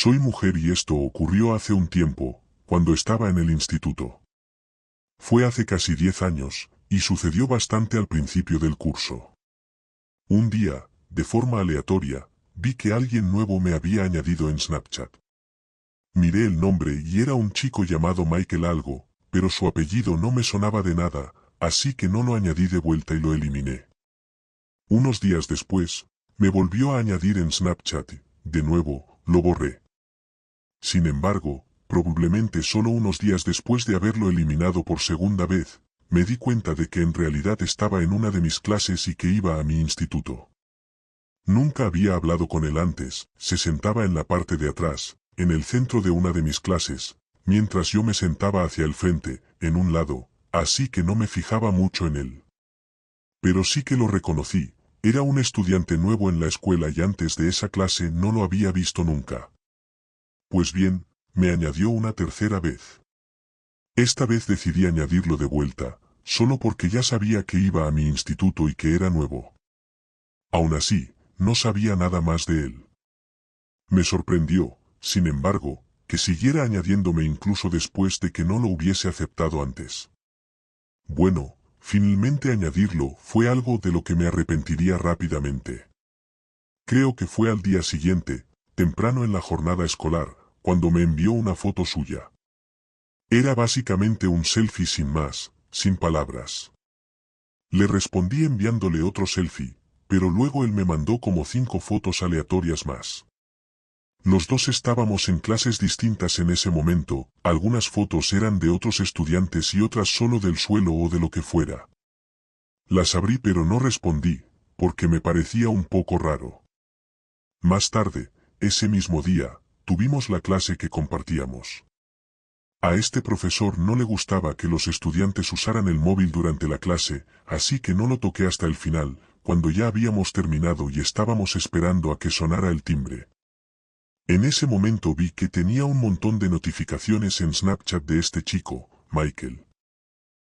Soy mujer y esto ocurrió hace un tiempo, cuando estaba en el instituto. Fue hace casi 10 años, y sucedió bastante al principio del curso. Un día, de forma aleatoria, vi que alguien nuevo me había añadido en Snapchat. Miré el nombre y era un chico llamado Michael algo, pero su apellido no me sonaba de nada, así que no lo añadí de vuelta y lo eliminé. Unos días después, me volvió a añadir en Snapchat y, de nuevo, lo borré. Sin embargo, probablemente solo unos días después de haberlo eliminado por segunda vez, me di cuenta de que en realidad estaba en una de mis clases y que iba a mi instituto. Nunca había hablado con él antes, se sentaba en la parte de atrás, en el centro de una de mis clases, mientras yo me sentaba hacia el frente, en un lado, así que no me fijaba mucho en él. Pero sí que lo reconocí, era un estudiante nuevo en la escuela y antes de esa clase no lo había visto nunca. Pues bien, me añadió una tercera vez. Esta vez decidí añadirlo de vuelta, solo porque ya sabía que iba a mi instituto y que era nuevo. Aún así, no sabía nada más de él. Me sorprendió, sin embargo, que siguiera añadiéndome incluso después de que no lo hubiese aceptado antes. Bueno, finalmente añadirlo fue algo de lo que me arrepentiría rápidamente. Creo que fue al día siguiente, temprano en la jornada escolar, cuando me envió una foto suya. Era básicamente un selfie sin más, sin palabras. Le respondí enviándole otro selfie, pero luego él me mandó como 5 fotos aleatorias más. Los dos estábamos en clases distintas en ese momento, algunas fotos eran de otros estudiantes y otras solo del suelo o de lo que fuera. Las abrí pero no respondí, porque me parecía un poco raro. Más tarde, ese mismo día, tuvimos la clase que compartíamos. A este profesor no le gustaba que los estudiantes usaran el móvil durante la clase, así que no lo toqué hasta el final, cuando ya habíamos terminado y estábamos esperando a que sonara el timbre. En ese momento vi que tenía un montón de notificaciones en Snapchat de este chico, Michael.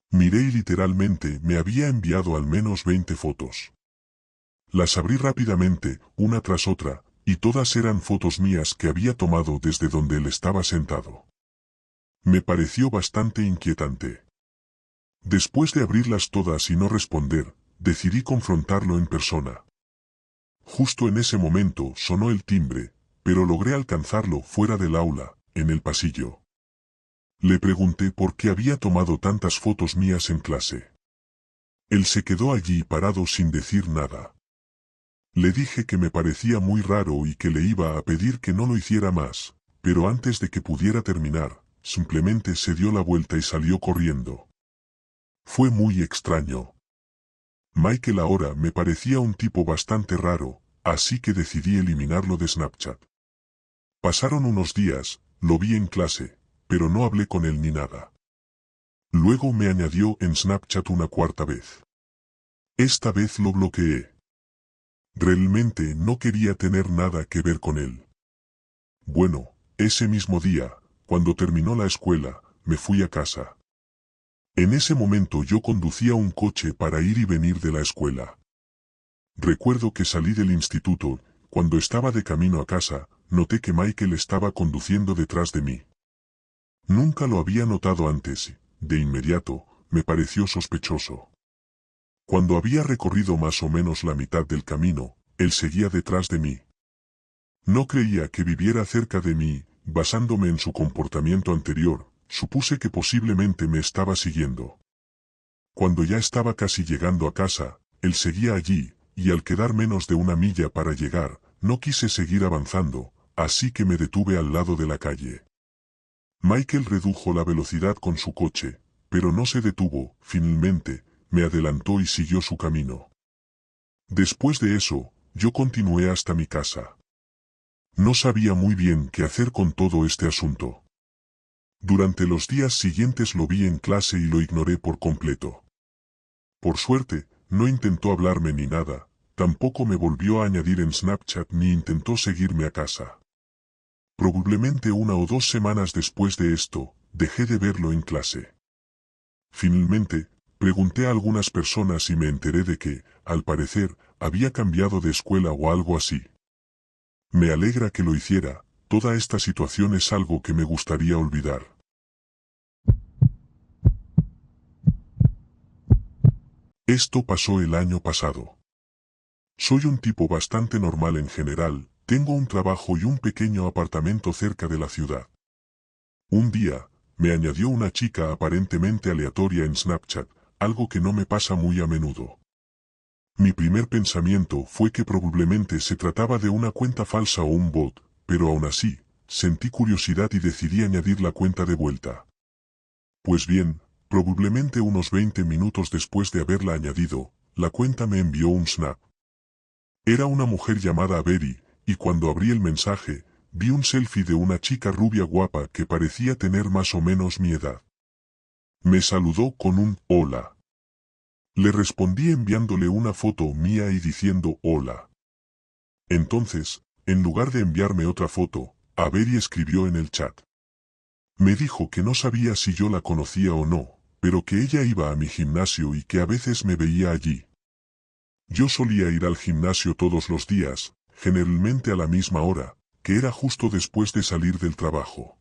Miré y literalmente me había enviado al menos 20 fotos. Las abrí rápidamente, una tras otra, y todas eran fotos mías que había tomado desde donde él estaba sentado. Me pareció bastante inquietante. Después de abrirlas todas y no responder, decidí confrontarlo en persona. Justo en ese momento sonó el timbre, pero logré alcanzarlo fuera del aula, en el pasillo. Le pregunté por qué había tomado tantas fotos mías en clase. Él se quedó allí parado sin decir nada. Le dije que me parecía muy raro y que le iba a pedir que no lo hiciera más, pero antes de que pudiera terminar, simplemente se dio la vuelta y salió corriendo. Fue muy extraño. Michael ahora me parecía un tipo bastante raro, así que decidí eliminarlo de Snapchat. Pasaron unos días, lo vi en clase, pero no hablé con él ni nada. Luego me añadió en Snapchat una cuarta vez. Esta vez lo bloqueé. Realmente no quería tener nada que ver con él. Bueno, ese mismo día, cuando terminó la escuela, me fui a casa. En ese momento yo conducía un coche para ir y venir de la escuela. Recuerdo que salí del instituto, cuando estaba de camino a casa, noté que Michael estaba conduciendo detrás de mí. Nunca lo había notado antes y, de inmediato, me pareció sospechoso. Cuando había recorrido más o menos la mitad del camino, él seguía detrás de mí. No creía que viviera cerca de mí, basándome en su comportamiento anterior, supuse que posiblemente me estaba siguiendo. Cuando ya estaba casi llegando a casa, él seguía allí, y al quedar menos de 1 milla para llegar, no quise seguir avanzando, así que me detuve al lado de la calle. Michael redujo la velocidad con su coche, pero no se detuvo, finalmente, me adelantó y siguió su camino. Después de eso, yo continué hasta mi casa. No sabía muy bien qué hacer con todo este asunto. Durante los días siguientes lo vi en clase y lo ignoré por completo. Por suerte, no intentó hablarme ni nada, tampoco me volvió a añadir en Snapchat ni intentó seguirme a casa. Probablemente 1 o 2 semanas después de esto, dejé de verlo en clase. Finalmente, pregunté a algunas personas y me enteré de que, al parecer, había cambiado de escuela o algo así. Me alegra que lo hiciera, toda esta situación es algo que me gustaría olvidar. Esto pasó el año pasado. Soy un tipo bastante normal en general, tengo un trabajo y un pequeño apartamento cerca de la ciudad. Un día, me añadió una chica aparentemente aleatoria en Snapchat, algo que no me pasa muy a menudo. Mi primer pensamiento fue que probablemente se trataba de una cuenta falsa o un bot, pero aún así, sentí curiosidad y decidí añadir la cuenta de vuelta. Pues bien, probablemente unos 20 minutos después de haberla añadido, la cuenta me envió un snap. Era una mujer llamada Avery, y cuando abrí el mensaje, vi un selfie de una chica rubia guapa que parecía tener más o menos mi edad. Me saludó con un hola. Le respondí enviándole una foto mía y diciendo hola. Entonces, en lugar de enviarme otra foto, Avery escribió en el chat. Me dijo que no sabía si yo la conocía o no, pero que ella iba a mi gimnasio y que a veces me veía allí. Yo solía ir al gimnasio todos los días, generalmente a la misma hora, que era justo después de salir del trabajo.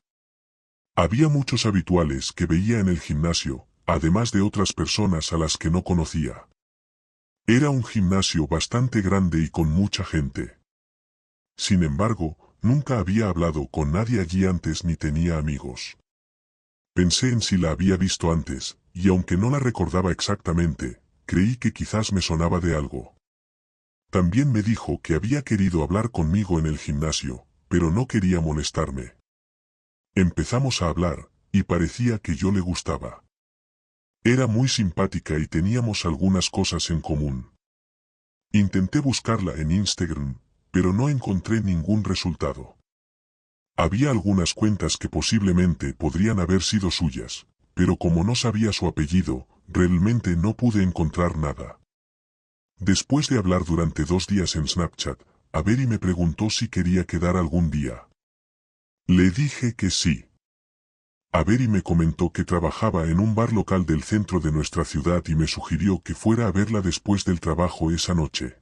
Había muchos habituales que veía en el gimnasio, además de otras personas a las que no conocía. Era un gimnasio bastante grande y con mucha gente. Sin embargo, nunca había hablado con nadie allí antes ni tenía amigos. Pensé en si la había visto antes, y aunque no la recordaba exactamente, creí que quizás me sonaba de algo. También me dijo que había querido hablar conmigo en el gimnasio, pero no quería molestarme. Empezamos a hablar, y parecía que yo le gustaba. Era muy simpática y teníamos algunas cosas en común. Intenté buscarla en Instagram, pero no encontré ningún resultado. Había algunas cuentas que posiblemente podrían haber sido suyas, pero como no sabía su apellido, realmente no pude encontrar nada. Después de hablar durante 2 días en Snapchat, Avery me preguntó si quería quedar algún día. Le dije que sí. Avery me comentó que trabajaba en un bar local del centro de nuestra ciudad y me sugirió que fuera a verla después del trabajo esa noche.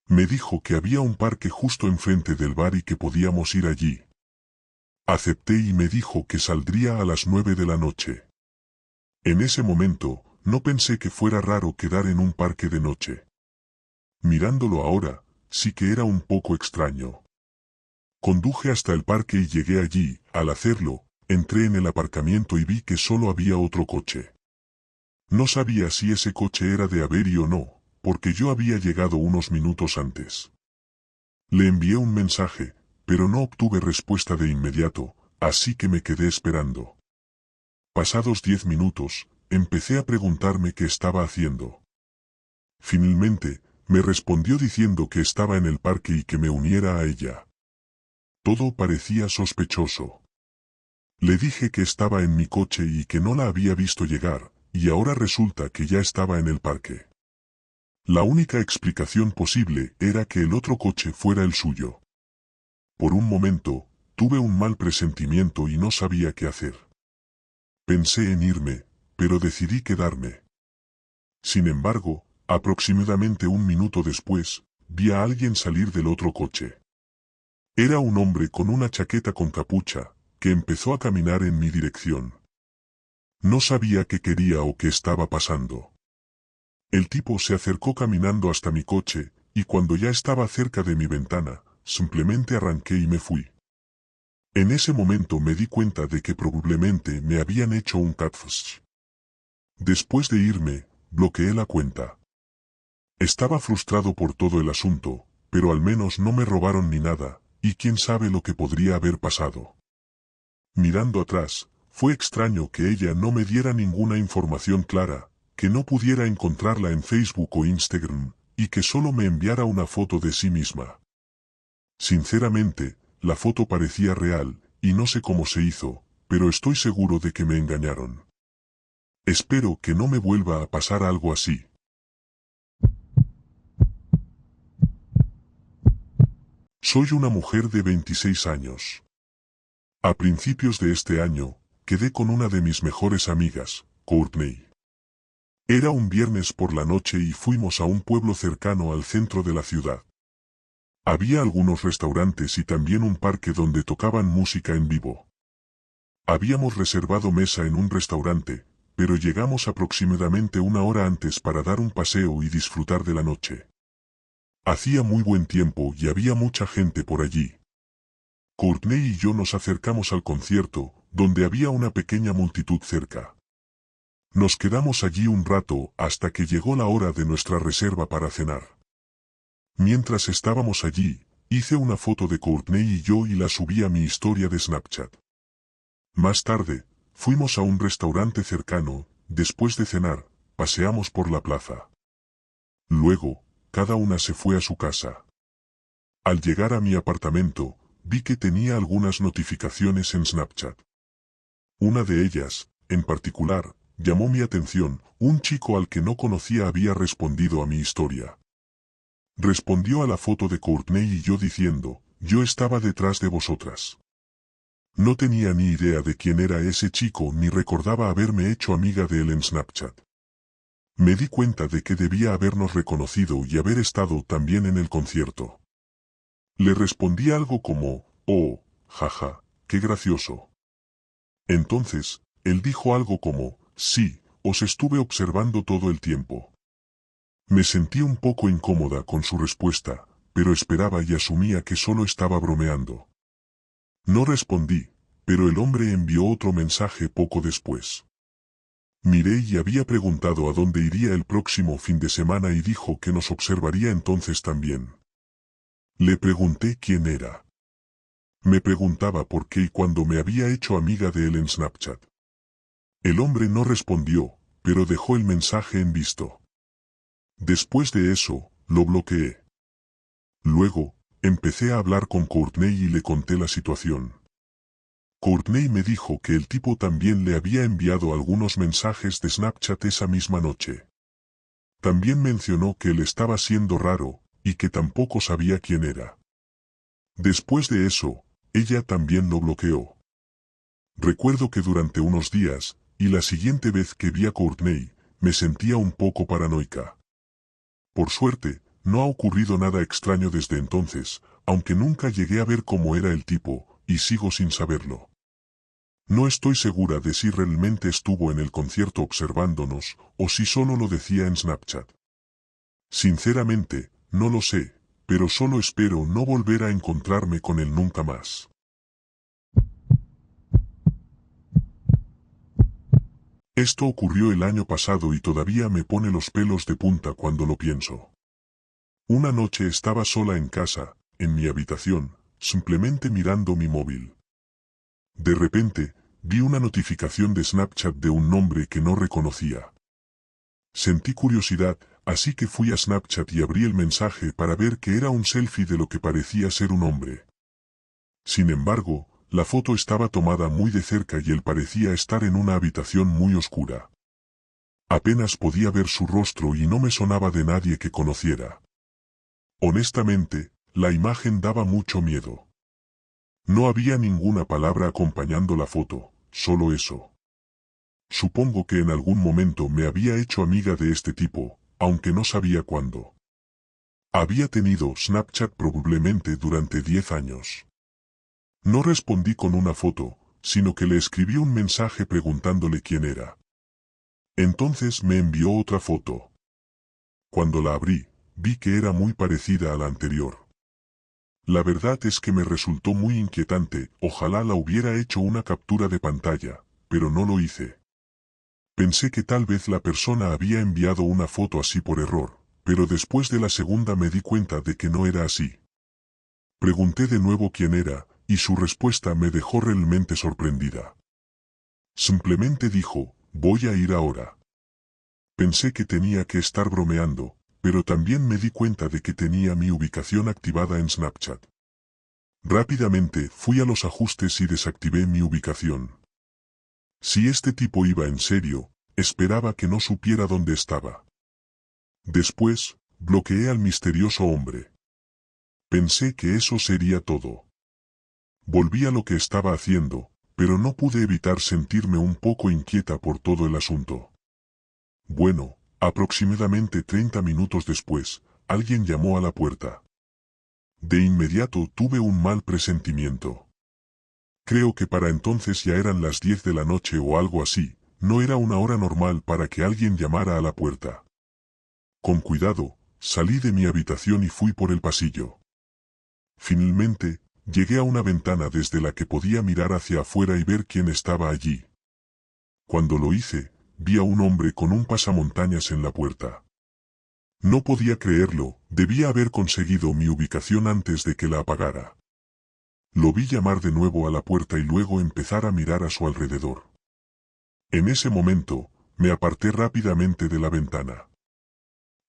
Me dijo que había un parque justo enfrente del bar y que podíamos ir allí. Acepté y me dijo que saldría a las 9 de la noche. En ese momento, no pensé que fuera raro quedar en un parque de noche. Mirándolo ahora, sí que era un poco extraño. Conduje hasta el parque y llegué allí. Al hacerlo, entré en el aparcamiento y vi que solo había otro coche. No sabía si ese coche era de Avery o no, porque yo había llegado unos minutos antes. Le envié un mensaje, pero no obtuve respuesta de inmediato, así que me quedé esperando. Pasados 10 minutos, empecé a preguntarme qué estaba haciendo. Finalmente, me respondió diciendo que estaba en el parque y que me uniera a ella. Todo parecía sospechoso. Le dije que estaba en mi coche y que no la había visto llegar, y ahora resulta que ya estaba en el parque. La única explicación posible era que el otro coche fuera el suyo. Por un momento, tuve un mal presentimiento y no sabía qué hacer. Pensé en irme, pero decidí quedarme. Sin embargo, aproximadamente un minuto después, vi a alguien salir del otro coche. Era un hombre con una chaqueta con capucha, que empezó a caminar en mi dirección. No sabía qué quería o qué estaba pasando. El tipo se acercó caminando hasta mi coche, y cuando ya estaba cerca de mi ventana, simplemente arranqué y me fui. En ese momento me di cuenta de que probablemente me habían hecho un catfish. Después de irme, bloqueé la cuenta. Estaba frustrado por todo el asunto, pero al menos no me robaron ni nada, y quién sabe lo que podría haber pasado. Mirando atrás, fue extraño que ella no me diera ninguna información clara, que no pudiera encontrarla en Facebook o Instagram, y que solo me enviara una foto de sí misma. Sinceramente, la foto parecía real, y no sé cómo se hizo, pero estoy seguro de que me engañaron. Espero que no me vuelva a pasar algo así. Soy una mujer de 26 años. A principios de este año, quedé con una de mis mejores amigas, Courtney. Era un viernes por la noche y fuimos a un pueblo cercano al centro de la ciudad. Había algunos restaurantes y también un parque donde tocaban música en vivo. Habíamos reservado mesa en un restaurante, pero llegamos aproximadamente una hora antes para dar un paseo y disfrutar de la noche. Hacía muy buen tiempo y había mucha gente por allí. Courtney y yo nos acercamos al concierto, donde había una pequeña multitud cerca. Nos quedamos allí un rato hasta que llegó la hora de nuestra reserva para cenar. Mientras estábamos allí, hice una foto de Courtney y yo y la subí a mi historia de Snapchat. Más tarde, fuimos a un restaurante cercano. Después de cenar, paseamos por la plaza. Luego, cada una se fue a su casa. Al llegar a mi apartamento, vi que tenía algunas notificaciones en Snapchat. Una de ellas, en particular, llamó mi atención. Un chico al que no conocía había respondido a mi historia. Respondió a la foto de Courtney y yo diciendo, yo estaba detrás de vosotras. No tenía ni idea de quién era ese chico ni recordaba haberme hecho amiga de él en Snapchat. Me di cuenta de que debía habernos reconocido y haber estado también en el concierto. Le respondí algo como, oh, jaja, qué gracioso. Entonces, él dijo algo como, sí, os estuve observando todo el tiempo. Me sentí un poco incómoda con su respuesta, pero esperaba y asumía que solo estaba bromeando. No respondí, pero el hombre envió otro mensaje poco después. Miré y había preguntado a dónde iría el próximo fin de semana y dijo que nos observaría entonces también. Le pregunté quién era. Me preguntaba por qué y cuándo me había hecho amiga de él en Snapchat. El hombre no respondió, pero dejó el mensaje en visto. Después de eso, lo bloqueé. Luego, empecé a hablar con Courtney y le conté la situación. Courtney me dijo que el tipo también le había enviado algunos mensajes de Snapchat esa misma noche. También mencionó que él estaba siendo raro, y que tampoco sabía quién era. Después de eso, ella también lo bloqueó. Recuerdo que durante unos días, y la siguiente vez que vi a Courtney, me sentía un poco paranoica. Por suerte, no ha ocurrido nada extraño desde entonces, aunque nunca llegué a ver cómo era el tipo, y sigo sin saberlo. No estoy segura de si realmente estuvo en el concierto observándonos, o si solo lo decía en Snapchat. Sinceramente, no lo sé, pero solo espero no volver a encontrarme con él nunca más. Esto ocurrió el año pasado y todavía me pone los pelos de punta cuando lo pienso. Una noche estaba sola en casa, en mi habitación, simplemente mirando mi móvil. De repente, vi una notificación de Snapchat de un nombre que no reconocía. Sentí curiosidad, así que fui a Snapchat y abrí el mensaje para ver que era un selfie de lo que parecía ser un hombre. Sin embargo, la foto estaba tomada muy de cerca y él parecía estar en una habitación muy oscura. Apenas podía ver su rostro y no me sonaba de nadie que conociera. Honestamente, la imagen daba mucho miedo. No había ninguna palabra acompañando la foto, solo eso. Supongo que en algún momento me había hecho amiga de este tipo, aunque no sabía cuándo. Había tenido Snapchat probablemente durante 10 años. No respondí con una foto, sino que le escribí un mensaje preguntándole quién era. Entonces me envió otra foto. Cuando la abrí, vi que era muy parecida a la anterior. La verdad es que me resultó muy inquietante, ojalá la hubiera hecho una captura de pantalla, pero no lo hice. Pensé que tal vez la persona había enviado una foto así por error, pero después de la segunda me di cuenta de que no era así. Pregunté de nuevo quién era, y su respuesta me dejó realmente sorprendida. Simplemente dijo, voy a ir ahora. Pensé que tenía que estar bromeando, pero también me di cuenta de que tenía mi ubicación activada en Snapchat. Rápidamente fui a los ajustes y desactivé mi ubicación. Si este tipo iba en serio, esperaba que no supiera dónde estaba. Después, bloqueé al misterioso hombre. Pensé que eso sería todo. Volví a lo que estaba haciendo, pero no pude evitar sentirme un poco inquieta por todo el asunto. Bueno, aproximadamente 30 minutos después, alguien llamó a la puerta. De inmediato tuve un mal presentimiento. Creo que para entonces ya eran las 10 de la noche o algo así, no era una hora normal para que alguien llamara a la puerta. Con cuidado, salí de mi habitación y fui por el pasillo. Finalmente, llegué a una ventana desde la que podía mirar hacia afuera y ver quién estaba allí. Cuando lo hice, vi a un hombre con un pasamontañas en la puerta. No podía creerlo, debía haber conseguido mi ubicación antes de que la apagara. Lo vi llamar de nuevo a la puerta y luego empezar a mirar a su alrededor. En ese momento, me aparté rápidamente de la ventana.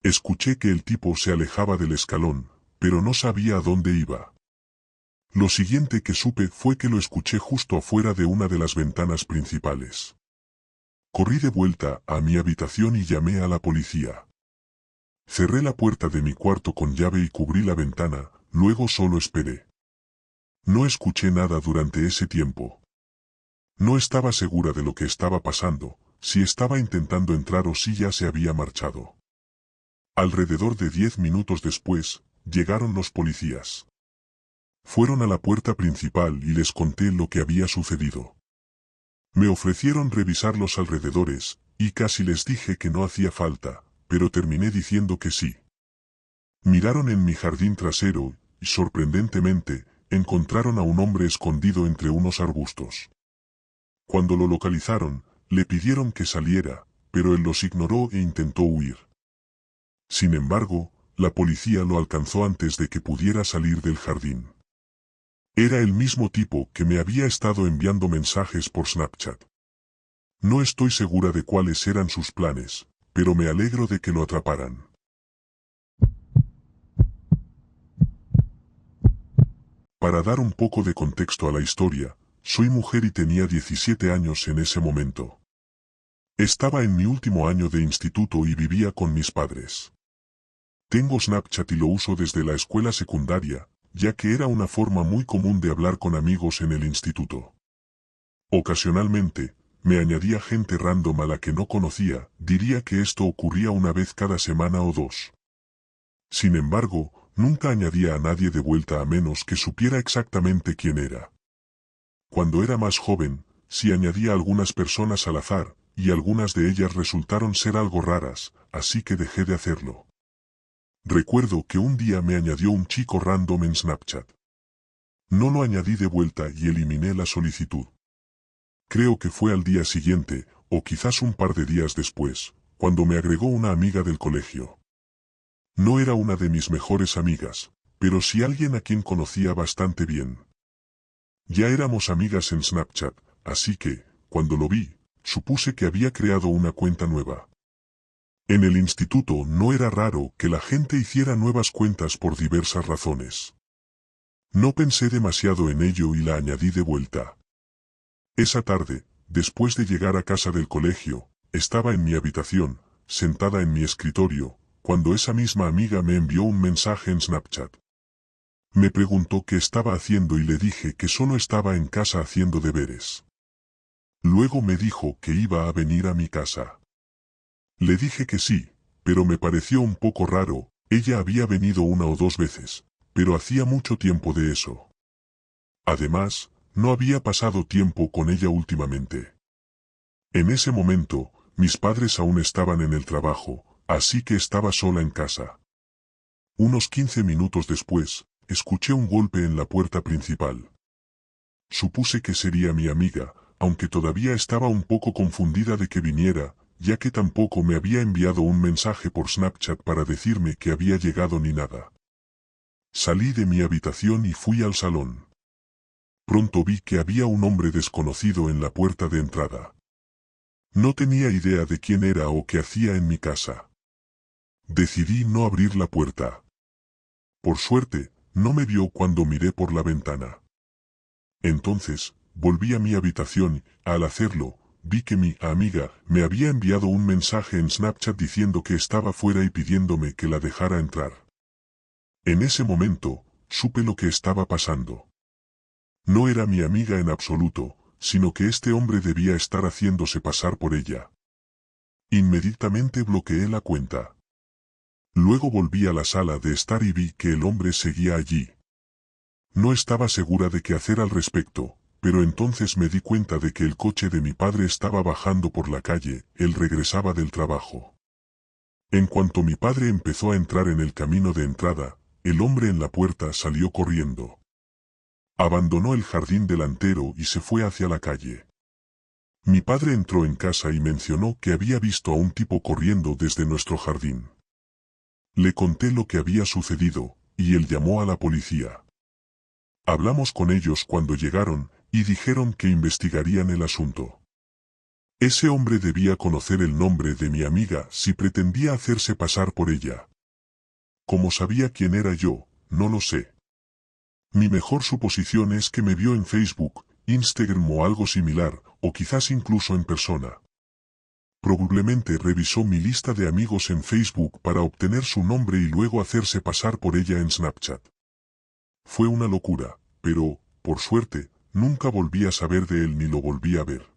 Escuché que el tipo se alejaba del escalón, pero no sabía a dónde iba. Lo siguiente que supe fue que lo escuché justo afuera de una de las ventanas principales. Corrí de vuelta a mi habitación y llamé a la policía. Cerré la puerta de mi cuarto con llave y cubrí la ventana, luego solo esperé. No escuché nada durante ese tiempo. No estaba segura de lo que estaba pasando, si estaba intentando entrar o si ya se había marchado. Alrededor de 10 minutos después, llegaron los policías. Fueron a la puerta principal y les conté lo que había sucedido. Me ofrecieron revisar los alrededores, y casi les dije que no hacía falta, pero terminé diciendo que sí. Miraron en mi jardín trasero, y sorprendentemente, encontraron a un hombre escondido entre unos arbustos. Cuando lo localizaron, le pidieron que saliera, pero él los ignoró e intentó huir. Sin embargo, la policía lo alcanzó antes de que pudiera salir del jardín. Era el mismo tipo que me había estado enviando mensajes por Snapchat. No estoy segura de cuáles eran sus planes, pero me alegro de que lo atraparan. Para dar un poco de contexto a la historia, soy mujer y tenía 17 años en ese momento. Estaba en mi último año de instituto y vivía con mis padres. Tengo Snapchat y lo uso desde la escuela secundaria, ya que era una forma muy común de hablar con amigos en el instituto. Ocasionalmente, me añadía gente random a la que no conocía, diría que esto ocurría una vez cada semana o dos. Sin embargo, nunca añadía a nadie de vuelta a menos que supiera exactamente quién era. Cuando era más joven, sí añadía a algunas personas al azar, y algunas de ellas resultaron ser algo raras, así que dejé de hacerlo. Recuerdo que un día me añadió un chico random en Snapchat. No lo añadí de vuelta y eliminé la solicitud. Creo que fue al día siguiente, o quizás un par de días después, cuando me agregó una amiga del colegio. No era una de mis mejores amigas, pero sí alguien a quien conocía bastante bien. Ya éramos amigas en Snapchat, así que, cuando lo vi, supuse que había creado una cuenta nueva. En el instituto no era raro que la gente hiciera nuevas cuentas por diversas razones. No pensé demasiado en ello y la añadí de vuelta. Esa tarde, después de llegar a casa del colegio, estaba en mi habitación, sentada en mi escritorio, cuando esa misma amiga me envió un mensaje en Snapchat. Me preguntó qué estaba haciendo y le dije que solo estaba en casa haciendo deberes. Luego me dijo que iba a venir a mi casa. Le dije que sí, pero me pareció un poco raro, ella había venido una o dos veces, pero hacía mucho tiempo de eso. Además, no había pasado tiempo con ella últimamente. En ese momento, mis padres aún estaban en el trabajo, así que estaba sola en casa. Unos 15 minutos después, escuché un golpe en la puerta principal. Supuse que sería mi amiga, aunque todavía estaba un poco confundida de que viniera, ya que tampoco me había enviado un mensaje por Snapchat para decirme que había llegado ni nada. Salí de mi habitación y fui al salón. Pronto vi que había un hombre desconocido en la puerta de entrada. No tenía idea de quién era o qué hacía en mi casa. Decidí no abrir la puerta. Por suerte, no me vio cuando miré por la ventana. Entonces, volví a mi habitación y, al hacerlo, vi que mi amiga me había enviado un mensaje en Snapchat diciendo que estaba fuera y pidiéndome que la dejara entrar. En ese momento, supe lo que estaba pasando. No era mi amiga en absoluto, sino que este hombre debía estar haciéndose pasar por ella. Inmediatamente bloqueé la cuenta. Luego volví a la sala de estar y vi que el hombre seguía allí, No estaba segura de qué hacer al respecto, pero entonces me di cuenta de que el coche de mi padre estaba bajando por la calle, él regresaba del trabajo. En cuanto mi padre empezó a entrar en el camino de entrada, el hombre en la puerta salió corriendo. Abandonó el jardín delantero y se fue hacia la calle. Mi padre entró en casa y mencionó que había visto a un tipo corriendo desde nuestro jardín. Le conté lo que había sucedido, y él llamó a la policía. Hablamos con ellos cuando llegaron, y dijeron que investigarían el asunto. Ese hombre debía conocer el nombre de mi amiga si pretendía hacerse pasar por ella. Como sabía quién era yo, no lo sé. Mi mejor suposición es que me vio en Facebook, Instagram o algo similar, o quizás incluso en persona. Probablemente revisó mi lista de amigos en Facebook para obtener su nombre y luego hacerse pasar por ella en Snapchat. Fue una locura, pero, por suerte, nunca volví a saber de él ni lo volví a ver.